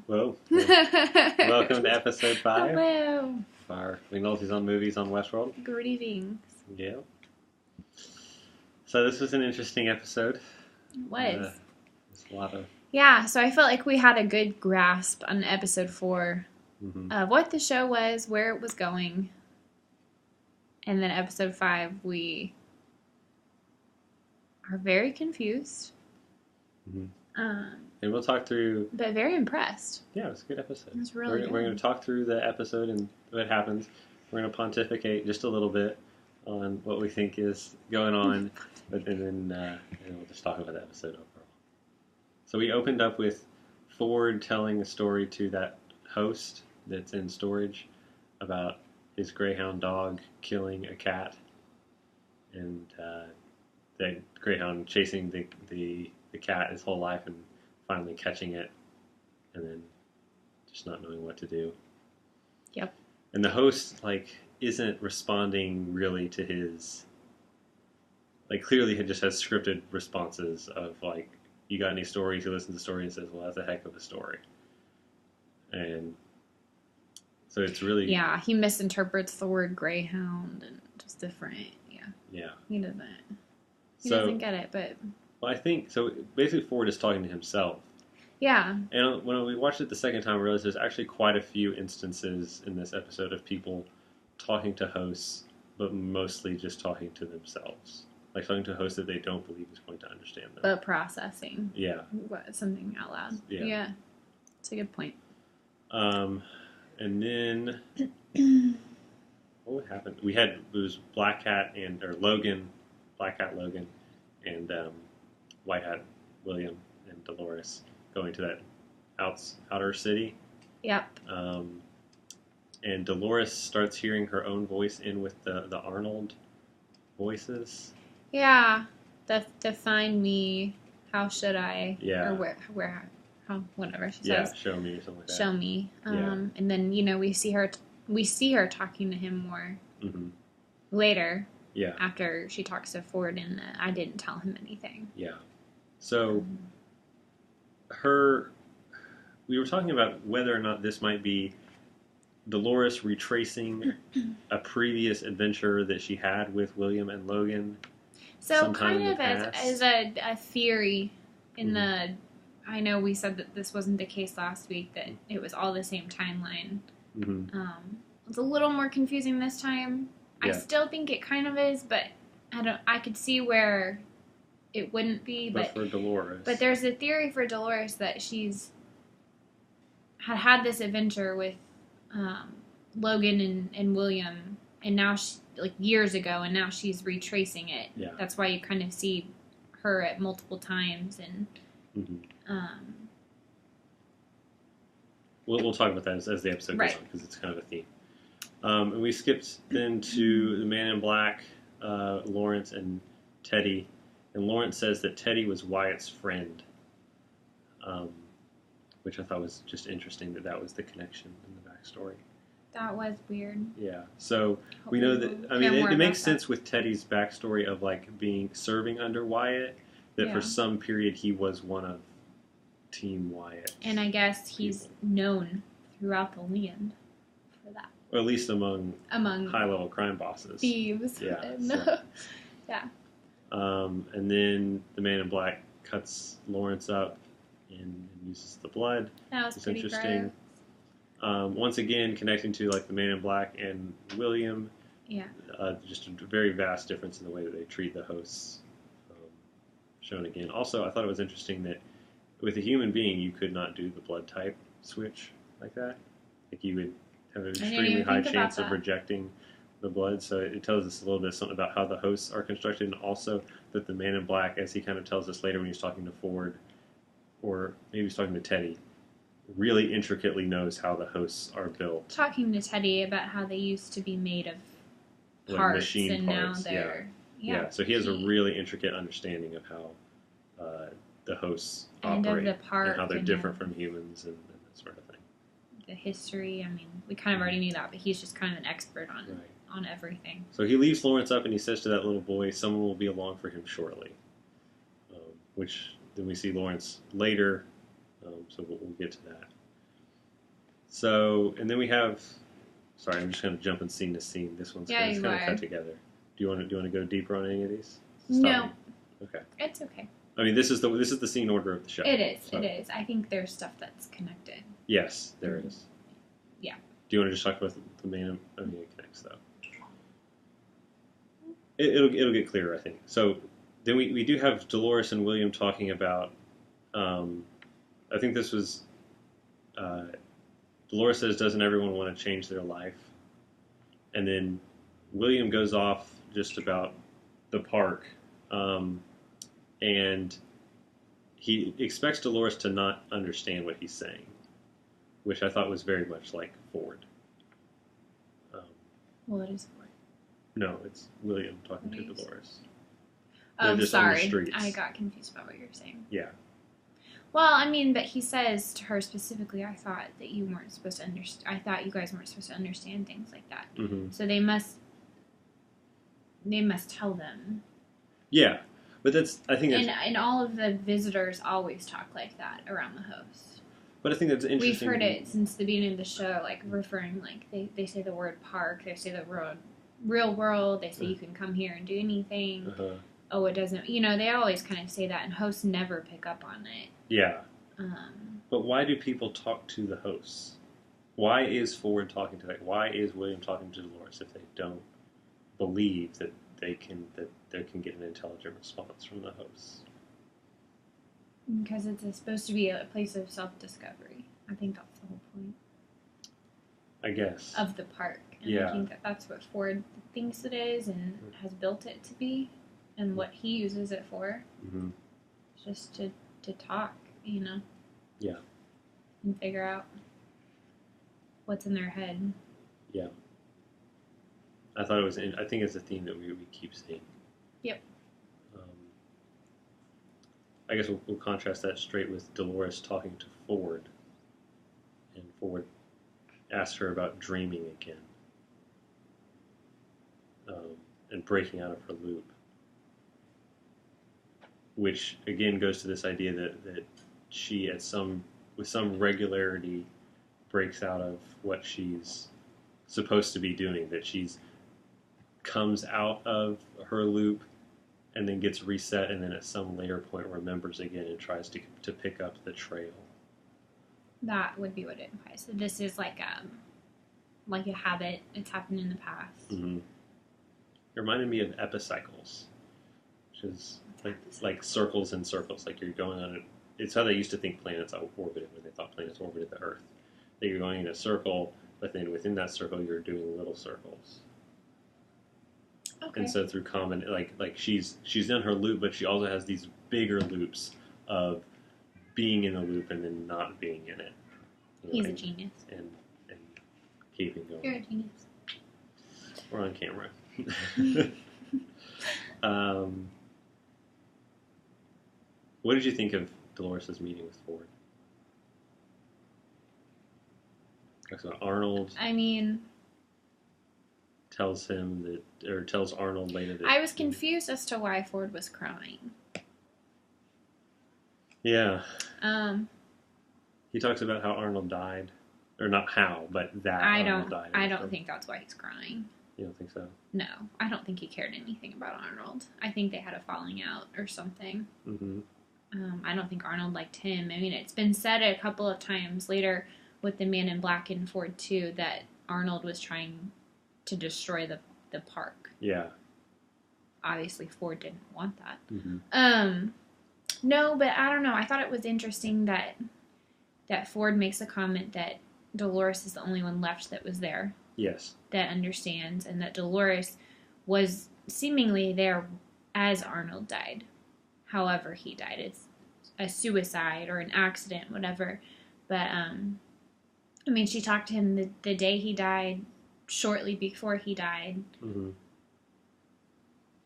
Well, welcome to episode 5 Hello. of our McNultys on Movies on Westworld. Greetings. Yeah. So this was an interesting episode. It was. There's a lot of... Yeah, so I felt like we had a good grasp on episode 4 of what the show was, where it was going. And then episode 5, we are very confused. And we'll talk through... But very impressed. Yeah, it was a good episode. It was really good. We're going to talk through the episode and what happens. We're going to pontificate just a little bit on what we think is going on. and then we'll just talk about the episode overall. So we opened up with Ford telling a story to that host that's in storage about his greyhound dog killing a cat. And the greyhound chasing the cat his whole life and finally catching it, and then just not knowing what to do. Yep. And the host, isn't responding really to his... clearly he just has scripted responses of, you got any stories? He listens to the story and says, well, that's a heck of a story. And so it's really... Yeah, he misinterprets the word greyhound and just different. Yeah. He doesn't. He doesn't get it, but... Well, I think... So basically Ford is talking to himself. Yeah. And when we watched it the second time, I realized there's actually quite a few instances in this episode of people talking to hosts, but mostly just talking to themselves. Talking to a host that they don't believe is going to understand them. But processing. Yeah. Something out loud. Yeah. It's a good point. And then... what happened? It was Black Hat Logan, Black Hat Logan, and White Hat William and Dolores going to that outer city. Yep. And Dolores starts hearing her own voice in with the Arnold voices. Yeah. Define me. How should I? Yeah. Or where, how, whatever she says. Yeah, show me or something like that. Show me. And then, we see her talking to him more later. Yeah. After she talks to Ford and I didn't tell him anything. Yeah. So, we were talking about whether or not this might be Dolores retracing a previous adventure that she had with William and Logan. So kind of as a theory in the... I know we said that this wasn't the case last week, that it was all the same timeline. It's a little more confusing this time. Yeah. I still think it kind of is, but I could see where it wouldn't be. But for Dolores. But there's a theory for Dolores that she's had this adventure with Logan and William, and now years ago, and now she's retracing it. Yeah. That's why you kind of see her at multiple times, and we'll talk about that as the episode goes on, because it's kind of a theme. And we skipped then to the Man in Black, Lawrence and Teddy. And Lawrence says that Teddy was Wyatt's friend, which I thought was just interesting that was the connection in the backstory. That was weird. Yeah. So we know that, it makes sense with Teddy's backstory of serving under Wyatt, that for some period he was one of Team Wyatt. And I guess he's known throughout the land for that. Or at least among high-level crime bosses. Thieves. Yeah. Yeah. And then the Man in Black cuts Lawrence up and uses the blood. That was pretty interesting. Once again, connecting to the Man in Black and William. Yeah. Just a very vast difference in the way that they treat the hosts. Shown again. Also, I thought it was interesting that with a human being, you could not do the blood type switch like that. You would have an extremely high chance of rejecting the blood. So it tells us a little bit something about how the hosts are constructed, and also that the Man in Black, as he kind of tells us later when he's talking to Ford, or maybe he's talking to Teddy, really intricately knows how the hosts are built. Talking to Teddy about how they used to be made of parts, machine and parts, now they're... Yeah, so he has a really intricate understanding of how the hosts operate, of the park, and how they're different from humans and that sort of thing. The history, we kind of already knew that, but he's just kind of an expert on everything. So he leaves Lawrence up and he says to that little boy, someone will be along for him shortly. Which then we see Lawrence later, so we'll get to that. So, and then we have. Sorry, I'm just going to jump in scene to scene. This one's kind of cut together. Do you want to go deeper on any of these? No. Okay. It's okay. I mean, this is the scene order of the show. It is. So. It is. I think there's stuff that's connected. Yes, there is. Yeah. Do you want to just talk about the main? I mean, it connects though. It'll get clearer, I think. So then we do have Dolores and William talking about. I think this was. Dolores says, "Doesn't everyone want to change their life?" And then William goes off just about the park, and he expects Dolores to not understand what he's saying, which I thought was very much like Ford. Well, it is Ford. No, it's William talking to Dolores. Oh, sorry. I got confused about what you were saying. Yeah. Well, I mean, but he says to her specifically, I thought that you weren't supposed to understand. I thought you guys weren't supposed to understand things like that. Mm-hmm. So they must tell them. Yeah, but I think that's... And all of the visitors always talk like that around the host. But I think that's interesting. We've heard it since the beginning of the show, like referring, like they say the word park, they say the word real world, they say you can come here and do anything. Uh-huh. Oh, it doesn't. They always kind of say that, and hosts never pick up on it. Yeah. But why do people talk to the hosts? Why is Ford talking to that? Why is William talking to Dolores if they don't believe that they can get an intelligent response from the hosts? Because it's supposed to be a place of self-discovery. I think that's the whole point. I guess. Of the park. And yeah. I think that's what Ford thinks it is and has built it to be, and what he uses it for. Mm-hmm. Just to talk, Yeah. And figure out what's in their head. Yeah. I thought it was. I think it's a theme that we keep seeing. Yep. I guess we'll contrast that straight with Dolores talking to Ford, and Ford asks her about dreaming again, and breaking out of her loop, which again goes to this idea that she with some regularity breaks out of what she's supposed to be doing, that she's comes out of her loop and then gets reset, and then at some later point remembers again and tries to pick up the trail. That would be what it implies. So this is like a habit. It's happened in the past. Mm-hmm. It reminded me of epicycles, which is like circles and circles. Like you're going on it. It's how they used to think planets orbited when they thought planets orbited the Earth. That you're going in a circle, but then within that circle you're doing little circles. Okay. And so through common, like she's done her loop, but she also has these bigger loops of being in the loop and then not being in it. He's a genius. And keeping going. You're a genius. We're on camera. What did you think of Dolores' meeting with Ford? So Arnold. I mean, tells Arnold later that I was confused as to why Ford was crying. Yeah. He talks about how Arnold died, or not how, but that Arnold died. I don't think that's why he's crying. You don't think so? No, I don't think he cared anything about Arnold. I think they had a falling out or something. Mm-hmm. I don't think Arnold liked him. I mean, it's been said a couple of times later with the Man in Black in Ford 2 that Arnold was trying to destroy the park. Yeah. Obviously, Ford didn't want that. Mm-hmm. No, but I don't know. I thought it was interesting that Ford makes a comment that Dolores is the only one left that was there. Yes. That understands, and that Dolores was seemingly there as Arnold died. However he died. It's a suicide or an accident, whatever. But, I mean, she talked to him the day he died, shortly before he died. Mm-hmm.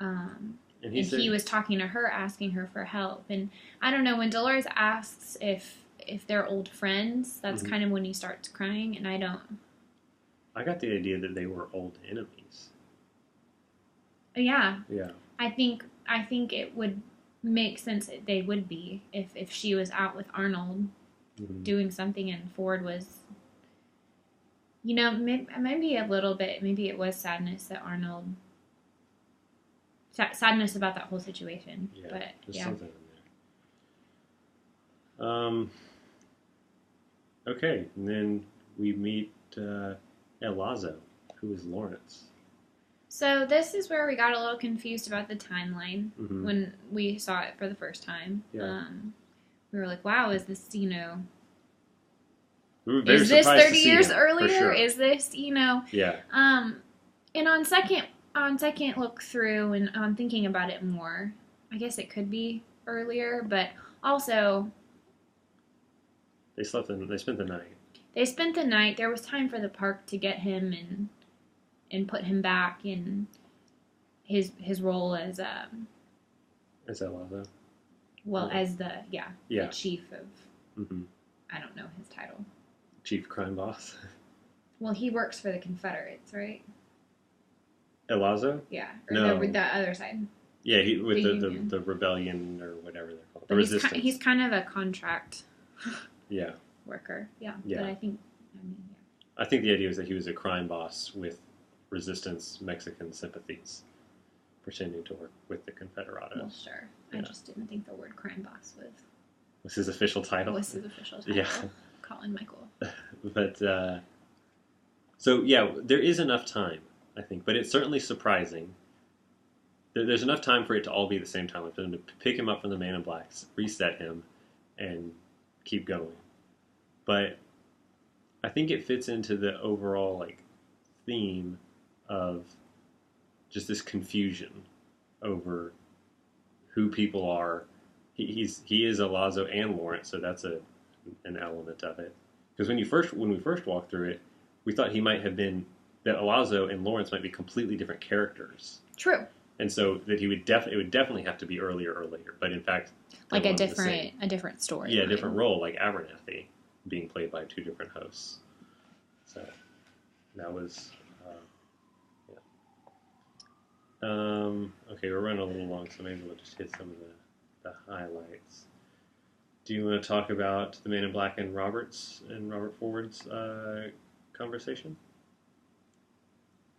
And he was talking to her, asking her for help. And I don't know, when Dolores asks if they're old friends, that's mm-hmm. kind of when he starts crying, and I got the idea that they were old enemies. Yeah. Yeah. I think it would make sense that they would be if she was out with Arnold mm-hmm. doing something and Ford was You know, maybe a little bit. Maybe it was sadness that Arnold. Sadness about that whole situation. Yeah, but there's something in there. Okay, and then we meet El Lazo, who is Lawrence. So this is where we got a little confused about the timeline when we saw it for the first time. Yeah. We were like, wow, is this, We were very is this surprised 30 to see years him, earlier? for sure. Is this, Yeah. And on second look through and on thinking about it more, I guess it could be earlier, but also They spent the night. They spent the night. There was time for the park to get him and put him back in his role as Is that Lazo? well, as the chief of I don't know his title. Chief crime boss. Well, he works for the Confederates, right? El Lazo? Yeah, or No. the other side. Yeah, he with Union. the rebellion or whatever they're called. But The resistance. he's kind of a contract Yeah. worker. Yeah. Yeah. But I think I think the idea was that he was a crime boss with resistance Mexican sympathies, pretending to work with the Confederados. Well, sure. Yeah. I just didn't think the word crime boss was his official title. Was his official title. Yeah. Colin Michael. But so yeah, there is enough time, I think, but it's certainly surprising. There's enough time for it to all be the same time, for them to pick him up from the Man in Black, reset him, and keep going. But I think it fits into the overall theme of just this confusion over who people are. He is a Lazo and Lawrence, so that's an element of it. Because when we first walked through it, we thought he might have been that Lazo and Lawrence might be completely different characters. True. And so that it would definitely have to be earlier or later. But in fact, like a different story. Yeah, a different role, like Abernathy being played by two different hosts. So that was okay. We're running a little long, so maybe we'll just hit some of the highlights. Do you want to talk about the Man in Black and Robert Ford's conversation?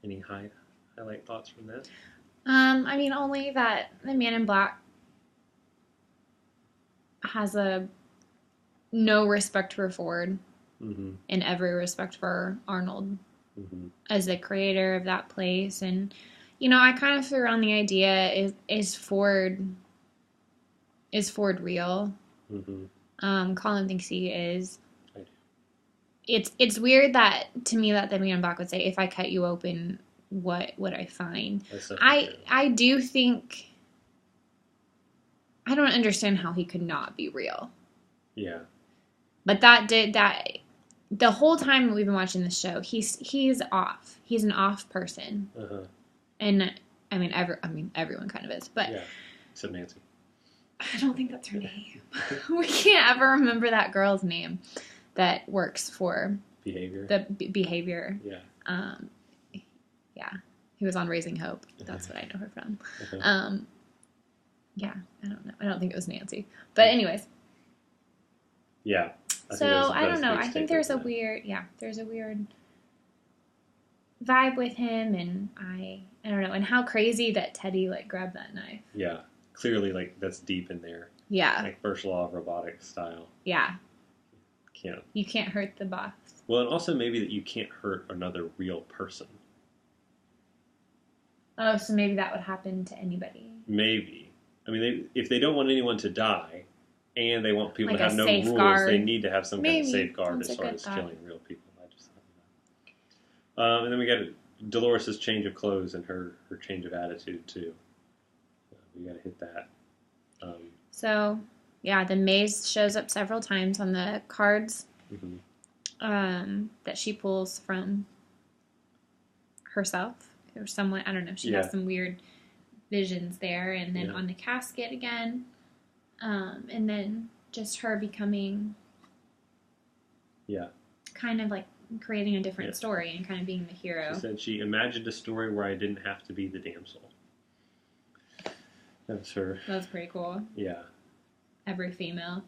Any highlight thoughts from that? I mean, only that the Man in Black has no respect for Ford and every respect for Arnold as the creator of that place. And, I kind of threw around the idea, is Ford real? Colin thinks he is. I do. It's weird that, to me, that the Man in Black would say, if I cut you open, what would I find? I do think, I don't understand how he could not be real. Yeah. But the whole time we've been watching this show, he's off. He's an off person. And I mean everyone kind of is, but yeah, except Nancy. I don't think that's her name. We can't ever remember that girl's name that works for Behavior. The behavior. Yeah. Yeah, he was on Raising Hope. That's what I know her from. Yeah, I don't know. I don't think it was Nancy. But anyways. Yeah. I don't know. I think there's a weird vibe with him, and I don't know. And how crazy that Teddy grabbed that knife. Yeah, clearly that's deep in there. Yeah. First law of robotics style. Yeah. You can't hurt the boss. Well, and also maybe that you can't hurt another real person. Oh, so maybe that would happen to anybody. Maybe. I mean, if they don't want anyone to die, and they want people to have no safeguard. rules, they need to have some kind of safeguard as far as killing real people. I just thought and then we got Dolores' change of clothes and her change of attitude, too. We got to hit that. The maze shows up several times on the cards that she pulls from herself or someone. I don't know. She has some weird visions there. And then on the casket again. And then just her becoming kind of creating a different story and kind of being the hero. She said she imagined a story where I didn't have to be the damsel. That's her. That's pretty cool. Yeah. Every female.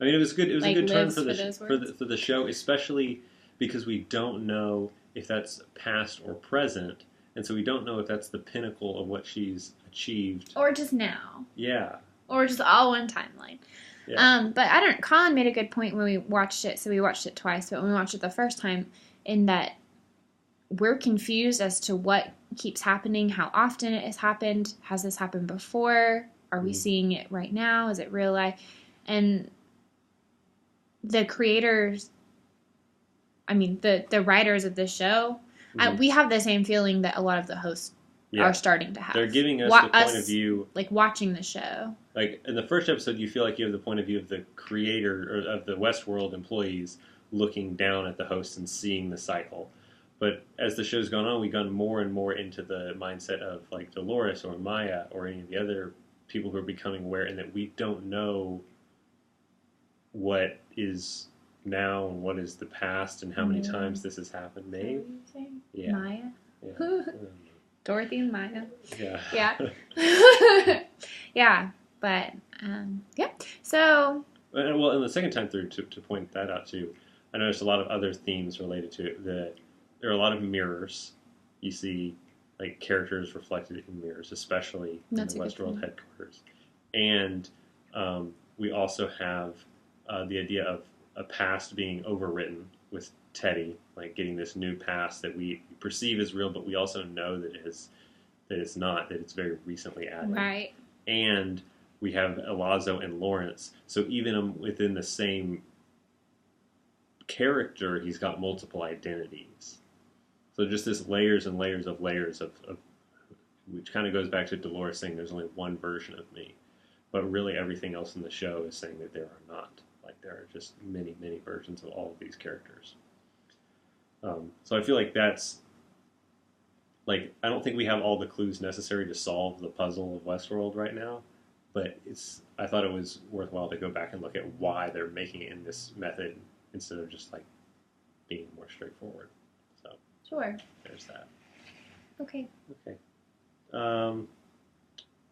I mean, it was good. It was a good turn for the show, especially because we don't know if that's past or present, and so we don't know if that's the pinnacle of what she's achieved. Or just now. Yeah. Or just all one timeline. Yeah. But Colin made a good point when we watched it, so we watched it twice, but when we watched it the first time, in that we're confused as to what keeps happening, how often it has happened, has this happened before, are we seeing it right now, is it real life, and the creators, the writers of this show, we have the same feeling that a lot of the hosts are starting to have. They're giving us the point of view. Like, watching the show. Like, in the first episode, you feel like you have the point of view of the creator, or of the Westworld employees, looking down at the hosts and seeing the cycle. But as the show's gone on, we've gone more and more into the mindset of, like, Dolores or Maya or any of the other people who are becoming aware, and that we don't know what is now and what is the past and how many times this has happened. Maeve? Yeah. Maya? Yeah. Dorothy and Maya. Yeah. Yeah. Yeah. But, yeah. So. Well, and the second time through, to point that out too, I noticed a lot of other themes related to it. There are a lot of mirrors. You see, like, characters reflected in mirrors, especially in the Westworld headquarters. And we also have the idea of a past being overwritten with Teddy, like getting this new past that we perceive as real, but we also know that it's not, that it's very recently added. Right. And we have Elazo and Lawrence. So even within the same character, he's got multiple identities. So just this layers and layers of which kind of goes back to Dolores saying there's only one version of me. But really everything else in the show is saying that there are not. Like, there are just many, many versions of all of these characters. So I feel like that's, like, I don't think we have all the clues necessary to solve the puzzle of Westworld right now, but I thought it was worthwhile to go back and look at why they're making it in this method instead of just, like, being more straightforward. So sure, there's that. Okay.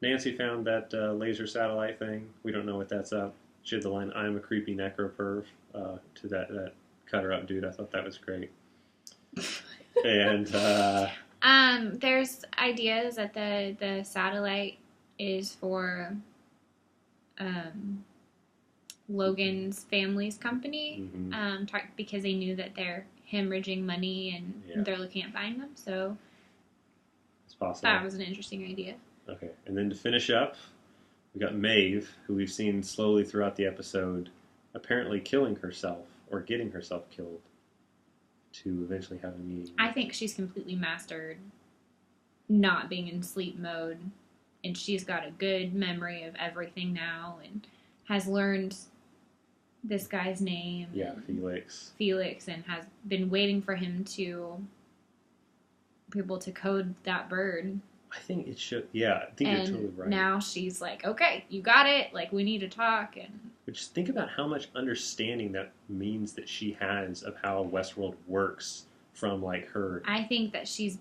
Nancy found that laser satellite thing. We don't know what that's up. She had the line, "I'm a creepy necro-perv," to that cutter up dude. I thought that was great. And there's ideas that the satellite is for Logan's family's company, because they knew that they're hemorrhaging money and they're looking at buying them. So it's possible. That was an interesting idea. Okay, and then to finish up, we got Maeve, who we've seen slowly throughout the episode, apparently killing herself or getting herself killed to eventually have a meeting. I think she's completely mastered not being in sleep mode, and she's got a good memory of everything now and has learned this guy's name. Yeah, Felix. Felix, and has been waiting for him to be able to code that bird. I think it should. Yeah, I think you're totally right. Now she's like, okay, you got it. Like, we need to talk. And but just think about how much understanding that means that she has of how Westworld works from, like, her. I think that she's,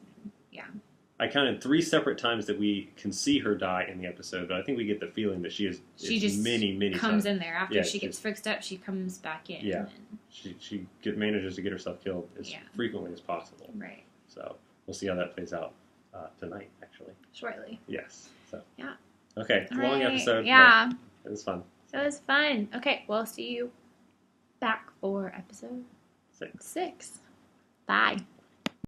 I counted 3 separate times that we can see her die in the episode, but I think we get the feeling that she just many comes times. In there after she gets fixed up. She comes back in. Yeah, she manages to get herself killed as frequently as possible. Right. So we'll see how that plays out tonight, actually. Shortly. Yes. So. Yeah. Okay. Long episode. Yeah. It was fun. So it was fun. Okay. We'll see you back for episode 6. Bye.